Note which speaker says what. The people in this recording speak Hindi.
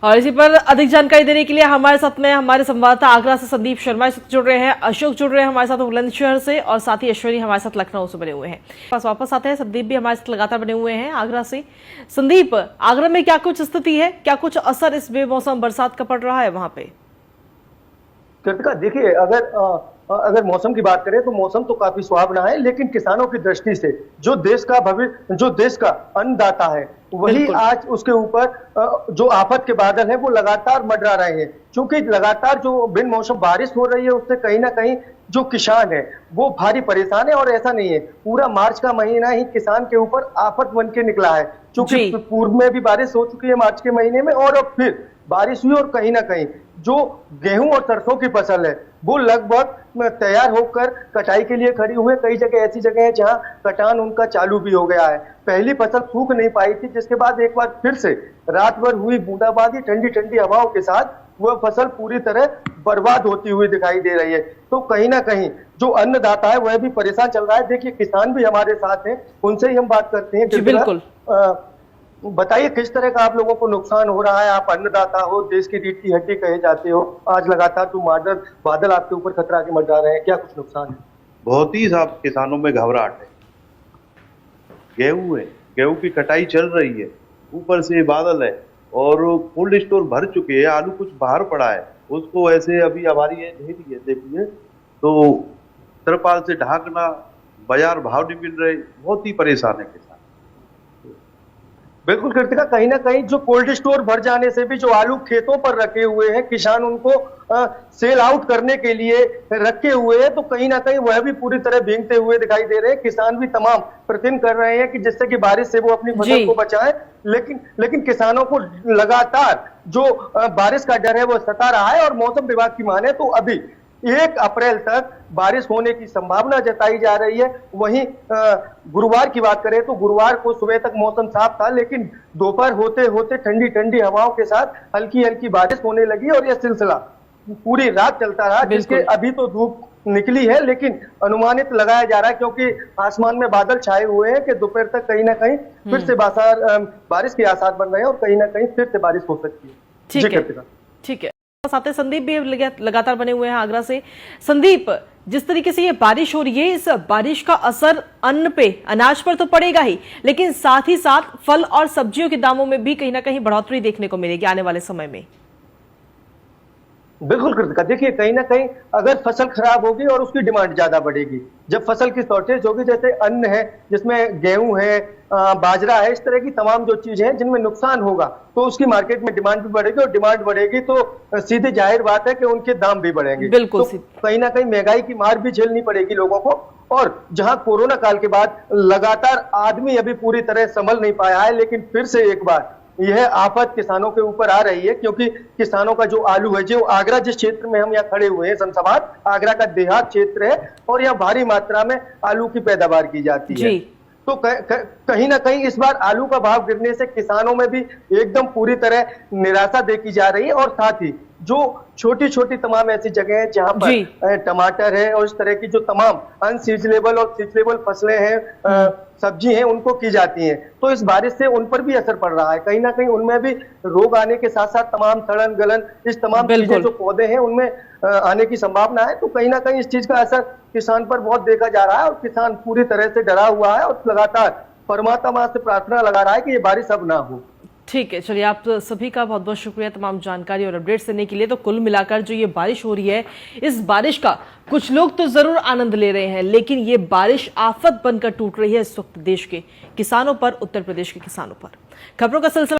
Speaker 1: और इसी पर अधिक जानकारी देने के लिए हमारे साथ में हमारे संवाददाता आगरा से संदीप शर्मा जुड़ रहे हैं, अशोक जुड़ रहे हैं हमारे साथ बुलंदशहर से, और साथ ही अश्विनी हमारे साथ लखनऊ से बने हुए हैं। पास वापस आते हैं, संदीप भी हमारे साथ लगातार बने हुए हैं आगरा से। संदीप, आगरा में क्या कुछ स्थिति है, क्या कुछ असर इस बेमौसम बरसात का पड़ रहा है वहां पे?
Speaker 2: कृतिका, देखिए, अगर मौसम की बात करें तो मौसम तो काफी सुहावना है, लेकिन किसानों की दृष्टि से जो देश का अन्नदाता है, वही आज उसके ऊपर जो आफत के बादल हैं वो लगातार मंडरा रहे हैं। क्योंकि लगातार जो बिन मौसम बारिश हो रही है, उससे कहीं ना कहीं जो किसान है वो भारी परेशान है। और ऐसा नहीं है, पूरा मार्च का महीना ही किसान के ऊपर आफत बन के निकला है। क्योंकि पूर्व में भी बारिश हो चुकी है मार्च के महीने में, और अब फिर बारिश हुई, और कहीं ना कहीं जो गेहूं और सरसों की फसल है वो लगभग तैयार होकर कटाई के लिए खड़ी हुई है। कई जगह ऐसी जगह है जहां कटान उनका चालू भी हो गया है। पहली फसल सूख नहीं पाई थी, जिसके बाद एक बार फिर से रात भर हुई बूंदाबांदी, ठंडी ठंडी हवाओं के साथ वह फसल पूरी तरह बर्बाद होती हुई दिखाई दे रही है। तो कहीं ना कहीं जो अन्नदाता है वह भी परेशान चल रहा है। देखिए, किसान भी हमारे साथ हैं, उनसे ही हम बात करते हैं।
Speaker 1: बिल्कुल,
Speaker 2: बताइए किस तरह का आप लोगों को नुकसान हो रहा है। आप अन्नदाता हो, देश की रीढ़ की हड्डी कहे जाते हो, आज लगातार जो बादल आपके ऊपर खतरा के मंडरा रहे हैं, क्या कुछ नुकसान है?
Speaker 3: बहुत ही साहब किसानों में घबराहट है। गेहूं की कटाई चल रही है, ऊपर से बादल है, और कोल्ड स्टोर भर चुके हैं। आलू कुछ बाहर पड़ा है, उसको ऐसे अभी हमारी ये ढेरी है, देखिए, तो तिरपाल से ढाकना, बाजार भाव नहीं मिल रहे, बहुत ही परेशान है किसान।
Speaker 2: बिल्कुल कृतिका, कहीं ना कहीं जो कोल्ड स्टोर भर जाने से भी जो आलू खेतों पर रखे हुए हैं, किसान उनको सेल आउट करने के लिए रखे हुए हैं, तो कहीं ना कहीं वह भी पूरी तरह भीगते हुए दिखाई दे रहे हैं। किसान भी तमाम प्रयत्न कर रहे हैं कि जिससे कि बारिश से वो अपनी फसल को बचाएं, लेकिन किसानों को लगातार जो बारिश का डर है वो सता रहा है। और मौसम विभाग की माने तो अभी 1 अप्रैल तक बारिश होने की संभावना जताई जा रही है। वहीं गुरुवार की बात करें तो गुरुवार को सुबह तक मौसम साफ था, लेकिन दोपहर होते होते ठंडी ठंडी हवाओं के साथ हल्की हल्की बारिश होने लगी, और यह सिलसिला पूरी रात चलता रहा। जिसके अभी तो धूप निकली है, लेकिन अनुमानित लगाया जा रहा है, क्योंकि आसमान में बादल छाए हुए हैं, कि दोपहर तक कहीं ना कहीं फिर से बारिश के आसार बन रहे हैं, और कहीं ना कहीं फिर से बारिश हो सकती है।
Speaker 1: ठीक है। साथ संदीप भी लगातार बने हुए हैं आगरा से। संदीप, जिस तरीके से ये बारिश हो रही है, इस बारिश का असर अन्न पे, अनाज पर तो पड़ेगा ही, लेकिन साथ ही साथ फल और सब्जियों के दामों में भी कहीं ना कहीं बढ़ोतरी देखने को मिलेगी आने वाले समय में।
Speaker 2: बिल्कुल कृतिका, देखिए, कहीं ना कहीं अगर फसल खराब होगी और उसकी डिमांड ज्यादा बढ़ेगी, जब फसल की शॉर्टेज होगी, जैसे अन्न है जिसमें गेहूं है, बाजरा है, इस तरह की तमाम जो चीजें हैं जिनमें नुकसान होगा, तो उसकी मार्केट में डिमांड भी बढ़ेगी, और डिमांड बढ़ेगी तो सीधी जाहिर बात है कि उनके दाम भी बढ़ेंगे।
Speaker 1: बिल्कुल,
Speaker 2: तो कहीं ना कहीं महंगाई की मार भी झेलनी पड़ेगी लोगों को। और जहां कोरोना काल के बाद लगातार आदमी अभी पूरी तरह संभल नहीं पाया है, लेकिन फिर से एक बार यह आफत किसानों के ऊपर आ रही है। क्योंकि किसानों का जो आलू है, जो आगरा जिस क्षेत्र में हम यहाँ खड़े हुए हैं, शमशाबाद आगरा का देहात क्षेत्र है, और यहाँ भारी मात्रा में आलू की पैदावार की जाती है। तो कहीं ना कहीं इस बार आलू का भाव गिरने से किसानों में भी एकदम पूरी तरह निराशा देखी जा रही है। और साथ ही जो छोटी छोटी तमाम ऐसी जगह है जहां पर टमाटर है और इस तरह की जो तमाम अनसीजनेबल और सीजनेबल फसलें हैं, सब्जी हैं, उनको की जाती हैं, तो इस बारिश से उन पर भी असर पड़ रहा है। कहीं ना कहीं उनमें भी रोग आने के साथ साथ तमाम सड़न गलन, इस तमाम चीजें जो पौधे हैं उनमें आने की संभावना है। तो कहीं ना कहीं इस चीज का असर किसान पर बहुत देखा जा रहा है, और किसान पूरी तरह से डरा हुआ है और लगातार परमात्मा से प्रार्थना लगा रहा है कि ये बारिश अब ना हो।
Speaker 1: ठीक है, चलिए, आप सभी का बहुत बहुत शुक्रिया तमाम जानकारी और अपडेट्स देने के लिए। तो कुल मिलाकर जो ये बारिश हो रही है, इस बारिश का कुछ लोग तो जरूर आनंद ले रहे हैं, लेकिन ये बारिश आफत बनकर टूट रही है इस वक्त देश के किसानों पर, उत्तर प्रदेश के किसानों पर। खबरों का सिलसिला